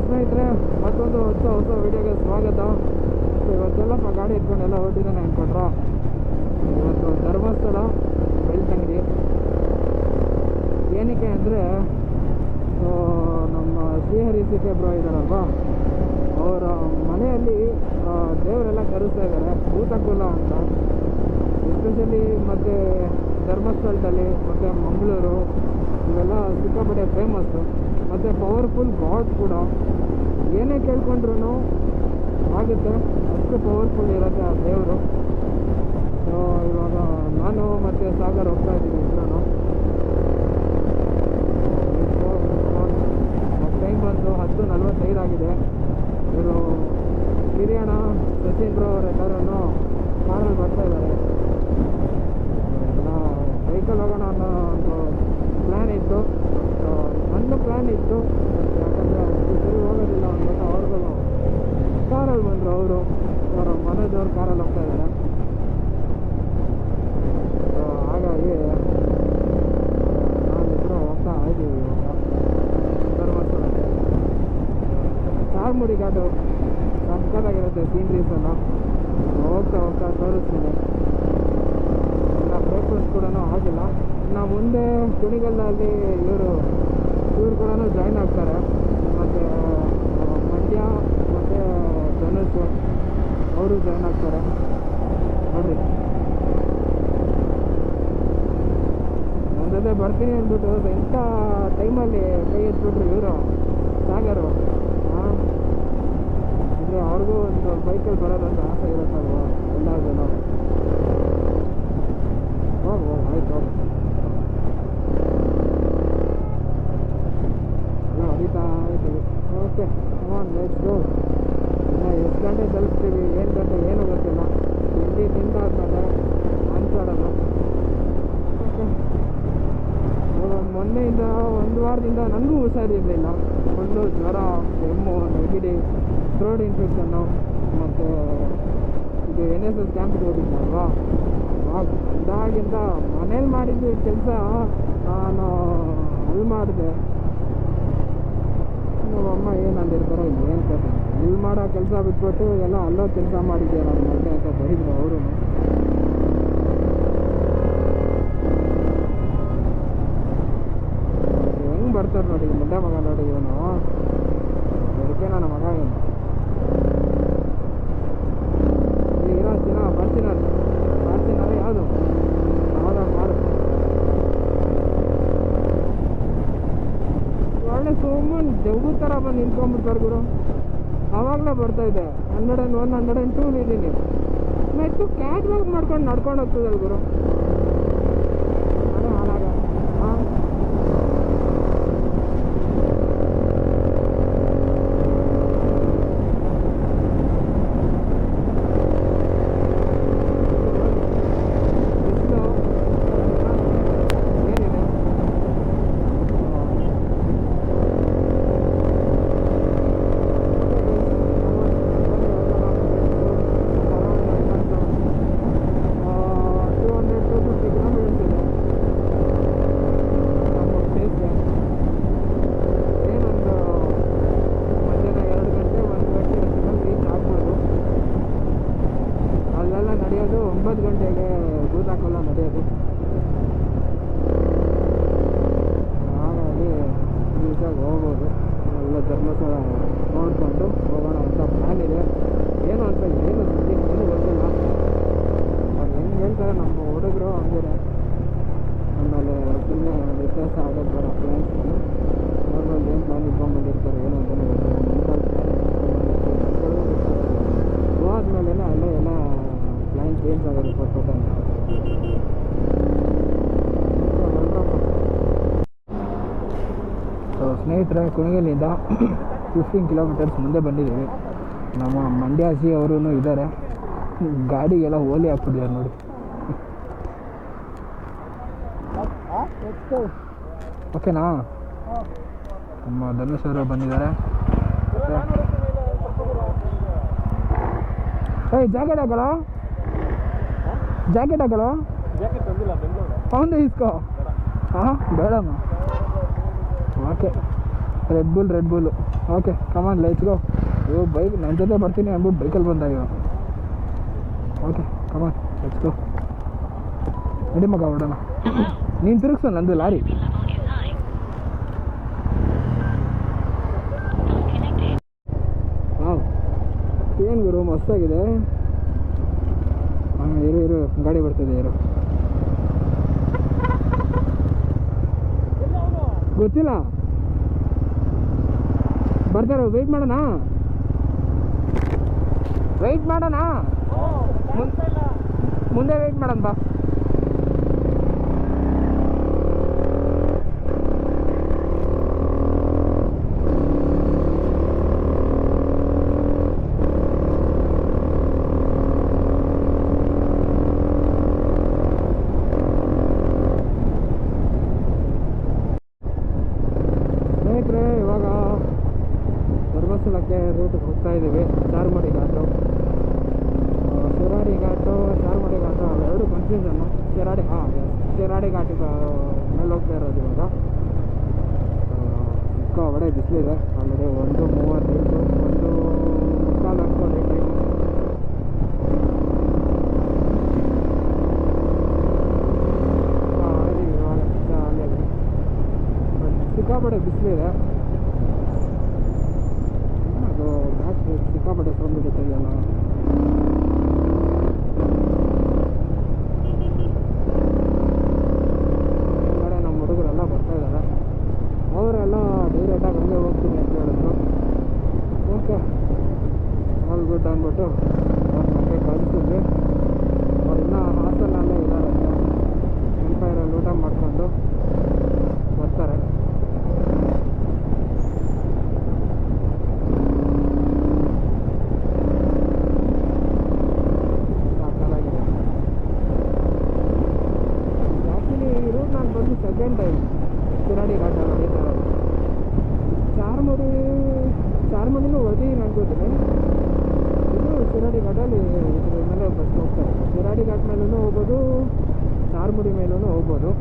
ಸ್ನೇಹಿತರೆ, ಮತ್ತೊಂದು ಹೊಸ ವಿಡಿಯೋಗೆ ಸ್ವಾಗತ. ಇವತ್ತೆಲ್ಲಪ್ಪ ಗಾಡಿ ಇಟ್ಕೊಂಡೆಲ್ಲ ಹೊರಟಿದ್ದಾನೆ ಅಂದ್ಕೊಂಡ್ರ. ಇವತ್ತು ಧರ್ಮಸ್ಥಳ ಬೆಳ್ತಂಗಡಿ. ಏನಕ್ಕೆ ಅಂದರೆ ನಮ್ಮ ಶ್ರೀಹರಿ ಸಿ ಕೆ ಬ್ರೋ ಇದ್ದಾರಲ್ವ, ಅವರ ಮನೆಯಲ್ಲಿ ದೇವರೆಲ್ಲ ಕರೆಸ್ತಾ ಇದ್ದಾರೆ ಭೂತಕುಲ ಅಂತ. ಎಸ್ಪೆಷಲಿ ಮತ್ತು ಧರ್ಮಸ್ಥಳದಲ್ಲಿ ಮತ್ತು ಮಂಗಳೂರು ಇವೆಲ್ಲ ಸಿಕ್ಕಾಪಟ್ಟೆ ಫೇಮಸ್ಸು ಮತ್ತು ಪವರ್ಫುಲ್ ಗಾಡ್ ಕೂಡ. ಏನೇ ಕೇಳ್ಕೊಂಡ್ರೂ ಆಗುತ್ತೆ, ಅಷ್ಟು ಪವರ್ಫುಲ್ ಇರುತ್ತೆ ಆ ದೇವರು. ಸೊ ಇವಾಗ ನಾನು ಮತ್ತು ಸಾಗರ್ ಹೋಗ್ತಾ ಇದ್ದೀವಿ ಇಬ್ಬರೂ. ಟೈಮ್ ಬಂದು 10:45 ಆಗಿದೆ. ಇವರು ಕಿರಿಯಣ ಸಚಿನ್ ಬ್ರೋ ಅವರೆಲ್ಲರೂ ಕಾರಲ್ಲಿ ಬರ್ತಾ ಇದ್ದಾರೆ. ಬೈಕಲ್ಲಿ ಹೋಗೋಣ ಅನ್ನೋ ಒಂದು ಪ್ಲ್ಯಾನ್ ಇತ್ತು. ನನ್ನ ಪ್ಲ್ಯಾನ್ ಇತ್ತು, ಯಾಕಂದರೆ ಈ ಸರಿ ಹೋಗೋದಿಲ್ಲ ಅಂದ್ಬಿಟ್ಟು ಅವ್ರಿಗೂ ಕಾರಲ್ಲಿ ಬಂದರು. ಅವರ ಮನೆಯವ್ರ ಕಾರಲ್ಲಿ ಹೋಗ್ತಾ ಇದ್ದಾರೆ. ಹಾಗಾಗಿ ನಾವಿಬ್ಬರು ಹೋಗ್ತಾ ಇದ್ದೀವಿ ಇವಾಗ ಧರ್ಮಸ್ಥಳಕ್ಕೆ. ಚಾರ್ಮುಡಿ ಘಾಟು ಸಕ್ಕತ್ತಾಗಿರುತ್ತೆ ಸೀನ್ರೀಸ್ ಎಲ್ಲ. ಹೋಗ್ತಾ ತೋರಿಸ್ತೀನಿ. ಎಲ್ಲ ಬ್ರೇಕ್ಫಾಸ್ಟ್ ಕೂಡ ಆಗಿಲ್ಲ. ಇನ್ನು ಮುಂದೆ ಕುಣಿಗಲ್ಲಲ್ಲಿ ಇವರು ಕೂಡ ಜಾಯ್ನ್ ಆಗ್ತಾರೆ. ಮತ್ತು ಮಂಡ್ಯ ಮತ್ತು ಧನುಷ್ ಅವರು ಜಾಯ್ನ್ ಆಗ್ತಾರೆ. ನೋಡಿರಿ, ನನ್ನ ಜೊತೆ ಬರ್ತೀನಿ ಅಂದ್ಬಿಟ್ಟು ಎಂಥ ಟೈಮಲ್ಲಿ ಕೈ ಎತ್ಬಿಟ್ರು ಇವರು ಸಾಗರು. ಅಂದರೆ ಅವ್ರಿಗೂ ಒಂದು ಬೈಕಲ್ಲಿ ಬರೋದಂತ ಆಸೆ ಇರುತ್ತಲ್ವ ಎಲ್ಲರಿಗೂ. ಹೋಗು ಆಯಿತು, ಎಲ್ಲ ಹೊಡಿತಾ ಇದ್ದೀವಿ. Okay, let's go. ಇನ್ನು ಎಷ್ಟು ಗಂಟೆ ತಲುಪ್ತೀವಿ, ಏನು ಗಂಟೆ ಏನೂ ಗೊತ್ತಿಲ್ಲ. ತಿಂಡಿ ತಿಂದಾದ್ಮೇಲೆ ಮಾತಾಡೋದು. ಓಕೆ, ಮೊನ್ನೆಯಿಂದ ಒಂದು ವಾರದಿಂದ ನನಗೂ ಹುಷಾರಿರಲಿಲ್ಲ. ಫುಲ್ಲು ಜ್ವರ, ಕೆಮ್ಮು, ನೆಗಡಿ, ಥ್ರೋಟ್ ಇನ್ಫೆಕ್ಷನ್ನು. ಮತ್ತು ಇದು NSS ಕ್ಯಾಂಪಿಗೆ ಹೋಗಿದ್ದಲ್ವಾ, ಅದಾಗಿಂದ ಮನೇಲಿ ಮಾಡಿದ್ದು ಕೆಲಸ ನಾನು ಅಲ್ಲಿ ಮಾಡಿದೆ. ನಮ್ಮಮ್ಮ ಏನು ಅಂದಿರ್ತಾರೋ ಏನು ಕತೆ, ಇಲ್ಲಿ ಮಾಡೋ ಕೆಲಸ ಬಿಟ್ಬಿಟ್ಟು ಎಲ್ಲ ಅಲ್ಲೋ ಕೆಲಸ ಮಾಡಿದ್ದೆ ನಾನು ಮೊನ್ನೆ ಅಂತ ಬೈದ್ರು ಅವರು. ಹೆಂಗೆ ಬರ್ತಾರೆ ನೋಡಿ ಮುದ್ದೆ ಮಗ. ನೋಡಿ ಇವನು ಅದಕ್ಕೆ ನನ್ನ ಮಗ ಏನು ಇರೋ ಫಾರ್ಚುನರ್ ಯಾವುದು ಯಾವ್ದಾಗ ಮಾಡು. ಒಳ್ಳೆ ಸುಮ್ಮನೆ ಜಗ್ಗು ಥರ ಬಂದು ನಿಂತ್ಕೊಂಡ್ಬಿಡ್ತಾರೆ ಗುರು. ಆವಾಗಲೇ ಬರ್ತಾಯಿದ್ದೆ 101, 102 ಇದ್ದೀನಿ. ಮೆಟ್ಟು ಕ್ಯಾಟ್ ವಾಕ್ ಮಾಡ್ಕೊಂಡು ನಡ್ಕೊಂಡು ಹೋಗ್ತದಲ್ಲ ಗುರು. ಅದೇ ಹಾಳಾಗ ಹಾಂ ಸ್ನೇಹಿತರೆ, ಕುಣಿಗಲ್ಲಿಂದ 15 ಕಿಲೋಮೀಟರ್ಸ್ ಮುಂದೆ ಬಂದಿದ್ದೀವಿ. ನಮ್ಮ ಮಂಡ್ಯಾಸಿ ಅವರೂ ಇದ್ದಾರೆ. ಗಾಡಿಗೆಲ್ಲ ಓಲಿ ಹಾಕ್ಬಿಟ್ಟಿದ್ದಾರೆ ನೋಡಿ. ಓಕೆನಾ? ನಮ್ಮ ಧನುಷ್ ಅವರು ಬಂದಿದ್ದಾರೆ. ಜಾಕೆಟ್ ಹಾಕೋ, ಜಾಕೆಟ್ ಹಾಕೋ. ಅವನು ಇಸ್ಕೋ. ಹಾಂ ಬೇಡಮ್ಮ. Okay, red bull. Okay come on let's go. ಇವಾಗ ಬೈಕ್ ನನ್ನ ಜೊತೆ ಬರ್ತೀನಿ ಅಂದ್ಬಿಟ್ಟು ಬೈಕಲ್ಲಿ ಬಂದ ಇವಾಗ. Okay come on let's go. ನಡಿ ಮಗ ಹೊಡೋಣ. ನೀನು ತಿರುಗಿಸು ನಂದು ಲಾರಿ. ಹಾಂ ಏನು ಗುರು ಮಸ್ತಾಗಿದೆ. ಹಾಂ ಇರು ಗಾಡಿ ಬರ್ತಿದೆ ಇರು. ಗೊತ್ತಿಲ್ಲ ಬರ್ತಾರೆ. ವೆಯ್ಟ್ ಮಾಡೋಣ ಮುಂದೆ ವೆಯ್ಟ್ ಮಾಡೋಣ ಬಾ. ಇವಾಗ ಧರ್ಮಸ್ಥಳಕ್ಕೆ ರೂಟ್ ಹೋಗ್ತಾ ಇದ್ದೀವಿ. ಚಾರ್ಮಡಿ ಘಾಟು, ಶಿರಾಡಿ ಘಾಟು, ಚಾರ್ಮಡಿ ಘಾಟು ಅವೆರಡು ಕನ್ಫ್ಯೂಷನ್ನು. ಶಿರಾಡಿ ಘಾಟಿ ಮೇಲೆ ಹೋಗ್ತಾ ಇರೋದು ಇವಾಗ. ಸಿಕ್ಕಾಬಡೆ ಬಿಸಿಲಿದೆ ಆಲ್ರೆಡಿ. 1:35 1:45 ಅನ್ಕೊಳ್ಳಿ ಟೈಮು. ಸಿಕ್ಕಾಪಟ್ಟೆ ಬಿಸಿಲಿದೆ. ಅದು ಘಾಟ್ ಸಿಕ್ಕಾಪಟ್ಟೆ ಸೌಂಡ್ ಹಿಡಿತಿದೆಯಲ್ಲ. ಹಿಂಗಡೆ ನಮ್ಮ ಹುಡುಗರೆಲ್ಲ ಬರ್ತಾ ಇದ್ದಾರೆ. ಅವರೆಲ್ಲ ಡೈರೆಕ್ಟಾಗಿ ಹಂಗೆ ಹೋಗ್ತೀನಿ ಅಂತ ಹೇಳಿದ್ರು. ಓಕೆ ಆಲ್ ಗುಡ್ ಅಂದ್ಬಿಟ್ಟು ಅವ್ರು ನಮಗೆ ಕಳಿಸಿದ್ವಿ. ಅವ್ರು ಇನ್ನೂ ಹಾಸನಲ್ಲೇ ಇದ್ದಾರೆ. ಎಂಪೈರಲ್ಲಿ ಊಟ ಮಾಡಿಕೊಂಡು ಬರ್ತಾರೆ. ಸೆಕೆಂಡ್ ಟೈಮ್ ಶಿರಾಡಿ ಘಾಟ ನಡೀತಾ ಇರೋದು. ಚಾರ್ಮಡಿನೂ ಹೊಡೆದು ಅನ್ಕೋತೀನಿ. ಇದು ಶಿರಾಡಿ ಘಾಟಲ್ಲಿ ಇದ್ರ ಮೇಲೆ ಬಸ್ ಹೋಗ್ತಾರೆ. ಶಿರಾಡಿ ಘಾಟ್ ಮೇಲೂ ಹೋಗ್ಬೋದು, ಚಾರ್ಮಡಿ ಮೇಲೂ ಹೋಗ್ಬೋದು.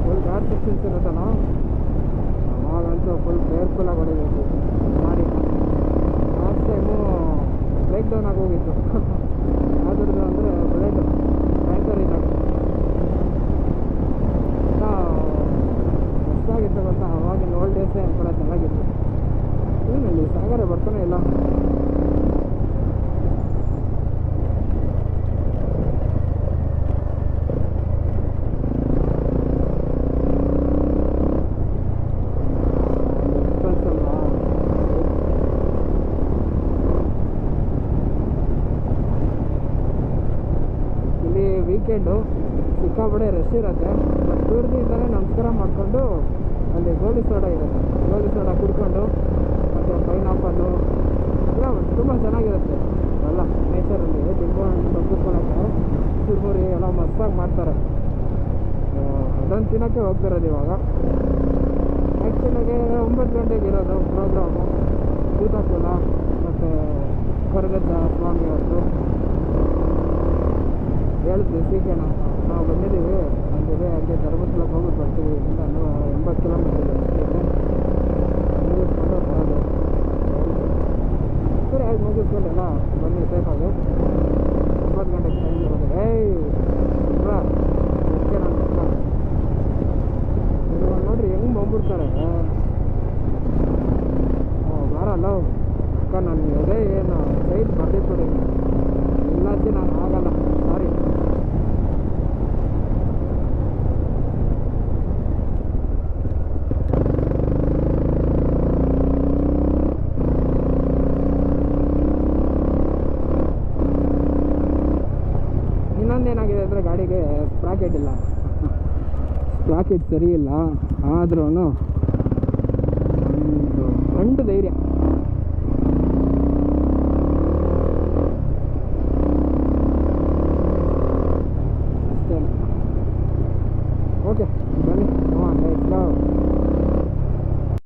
ಫುಲ್ ಘಾಟ್ ಸೆಕ್ಷನ್ಸ್ ಇರುತ್ತಲ್ಲ, ಅವಾಗಂತೂ ಫುಲ್ ಕೇರ್ಫುಲ್ಲಾಗಿ ಹೊಡಿಬೇಕು ಗಾಡಿ. ಲಾಸ್ಟ್ ಟೈಮು ಬ್ರೇಕ್ ಡೌನ್ ಆಗಿ ಹೋಗಿತ್ತು. ಯಾವ್ದು ಅಂದರೆ ಬುಲೆಟ್ ಟ್ಯಾಂಕರ್ ಇದ್ದಾಗ ಮಸ್ತಾಗಿತ್ತು ಗೊತ್ತಾ. ಅವಾಗಿನ ಓಲ್ಡ್ ಡೇಸೇ ಒಂಥರ ಚೆನ್ನಾಗಿತ್ತು. ಏನಲ್ಲಿ ಸಾಗರ ಬರ್ತಾನೆ ಇಲ್ಲ. ವೀಕೆಂಡು ಸಿಕ್ಕಾಪಡೆ ರಶ್ ಇರುತ್ತೆ. ಬಟ್ ದೂರದಿಂದಲೇ ನಮಸ್ಕಾರ ಮಾಡಿಕೊಂಡು ಅಲ್ಲಿ ಗೋಲಿ ಸೋಡಾ ಇರುತ್ತೆ, ಗೋಲಿ ಸೋಡಾ ಕುಡ್ಕೊಂಡು ಮತ್ತು ಪೈನಾಪಲ್ಲು ಎಲ್ಲ ತುಂಬ ಚೆನ್ನಾಗಿರುತ್ತೆ. ಎಲ್ಲ ನೇಚರಲ್ಲಿ ತಿನ್ಕೊಂಡು ಕುತ್ಕೊಳ್ಳೋಕ್ಕೆ ಚುರುಮುರಿ ಎಲ್ಲ ಮಸ್ತಾಗಿ ಮಾಡ್ತಾರೆ. ಅದನ್ನು ತಿನ್ನೋಕ್ಕೆ ಹೋಗ್ತಿರೋದು ಇವಾಗ. ಆ್ಯಕ್ಚುಲಾಗೆ 9 ಗಂಟೆಗೆ ಇರೋದು ಪ್ರೋಗ್ರಾಮು. ಭೂತಕುಲ ಮತ್ತು ಕೊರಗಜ್ಜ ಸ್ವಾಮಿ ಅವ್ರದ್ದು ಹೇಳಿದ್ವಿ. ಸೀಕೆ ನಾವು ಬಂದಿದ್ದೀವಿ ಅಂದಿದೆ. ಹಾಗೆ ಧರ್ಮಸ್ಥಳಕ್ಕೆ ಹೋಗ್ಬಿಟ್ಟು ಬರ್ತೀವಿ. ಇಂದ 80 ಕಿಲೋಮೀಟರ್ ಇದೆ ಮುಗಿಸ್ಕೊಂಡು ಬರೋದು. ಸರಿ ಆಯ್ತು ಮುಗಿಸ್ಕೊಂಡೆಲ್ಲ ಬನ್ನಿ ಸೇಫಾಗಿ. 9 ಗಂಟೆಗೆ ಟೈಮ್ ಇರೋದು. ಅದಕ್ಕೆ ನಾನು ಇವಾಗ ನೋಡ್ರಿ ಹೆಂಗೆ ಬಂದ್ಬಿಡ್ತಾರೆ. ಬರಲ್ಲ ಅಕ್ಕ ನಾನು ಅದೇ ಏನು ಸೈಡ್ ಬರ್ದಿತ್ತು ಇಲ್ಲಾಚೆ ನಾನು ಆಗಲ್ಲ, ಸಾರಿ. ಇನ್ನೊಂದೇನಾಗಿದೆ ಅಂದರೆ ಗಾಡಿಗೆ ಸ್ಪ್ರಾಕೆಟ್ ಇಲ್ಲ. ಸ್ಪ್ರಾಕೆಟ್ ಸರಿ ಇಲ್ಲ. ಆದ್ರೂ